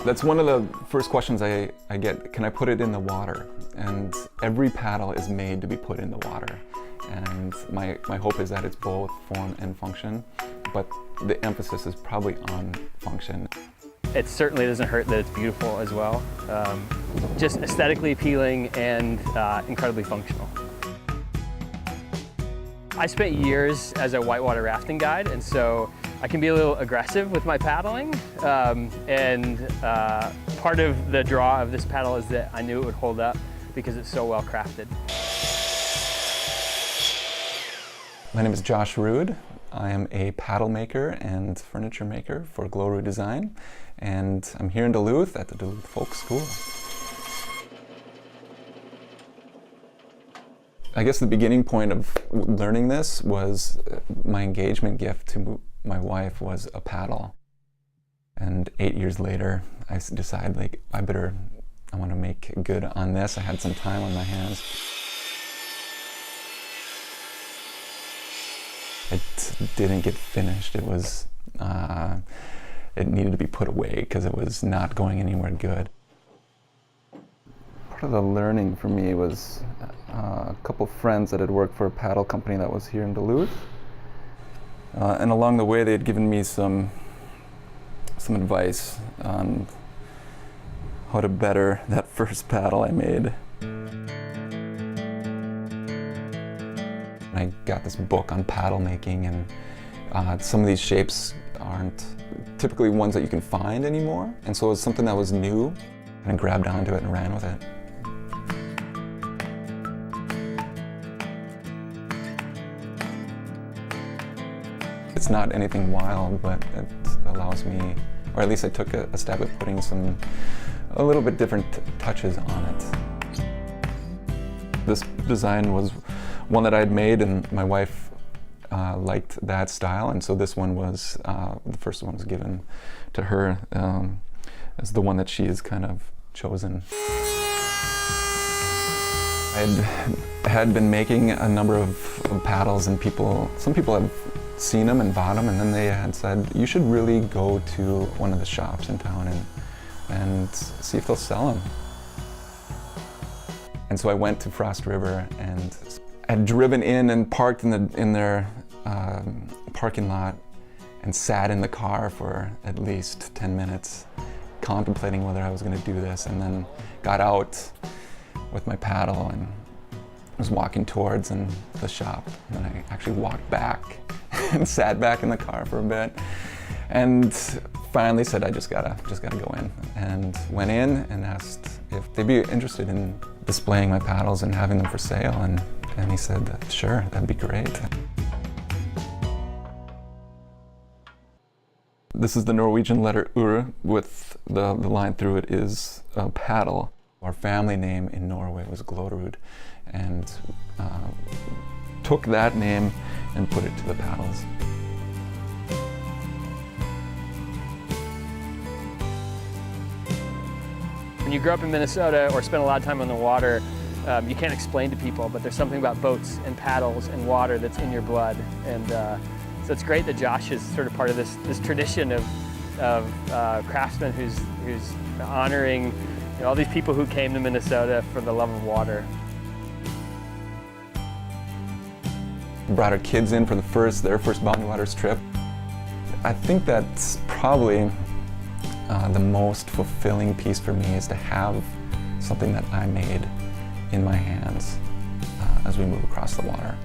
That's one of the first questions I get. Can I put it in the water? And every paddle is made to be put in the water. And my hope is that it's both form and function, but the emphasis is probably on function. It certainly doesn't hurt that it's beautiful as well. Just aesthetically appealing and incredibly functional. I spent years as a whitewater rafting guide, and so I can be a little aggressive with my paddling. Part of the draw of this paddle is that I knew it would hold up because it's so well crafted. My name is Josh Rood. I am a paddle maker and furniture maker for Glorud Design, and I'm here in Duluth at the Duluth Folk School. I guess the beginning point of learning this was my engagement gift to my wife was a paddle. And 8 years later, I decided I want to make good on this. I had some time on my hands. It didn't get finished. It was, it needed to be put away because it was not going anywhere good. Part of the learning for me was a couple friends that had worked for a paddle company that was here in Duluth. And along the way, they had given me some advice on how to better that first paddle I made. I got this book on paddle making, and some of these shapes aren't typically ones that you can find anymore. And so it was something that was new, and I grabbed onto it and ran with it. It's not anything wild, but it allows me, or at least I took a stab at putting a little bit different touches on it. This design was one that I'd made, and my wife liked that style, and so this one was, the first one was given to her as the one that she has kind of chosen. I had been making a number of paddles, and some people have seen them and bought them, and then they had said, you should really go to one of the shops in town and see if they'll sell them. And so I went to Frost River and had driven in and parked in their parking lot and sat in the car for at least 10 minutes contemplating whether I was going to do this, and then got out with my paddle and was walking towards the shop, and I actually walked back and sat back in the car for a bit, and finally said I just gotta go in, and went in and asked if they'd be interested in displaying my paddles and having them for sale, and he said sure, that'd be great. This is the Norwegian letter ur, with the line through it is a paddle. Our family name in Norway was Glorud, and took that name and put it to the paddles. When you grow up in Minnesota or spend a lot of time on the water, you can't explain to people, but there's something about boats and paddles and water that's in your blood. And so it's great that Josh is sort of part of this tradition of craftsmen who's honoring all these people who came to Minnesota for the love of water. Brought our kids in for their first Mountain Waters trip. I think that's probably the most fulfilling piece for me, is to have something that I made in my hands as we move across the water.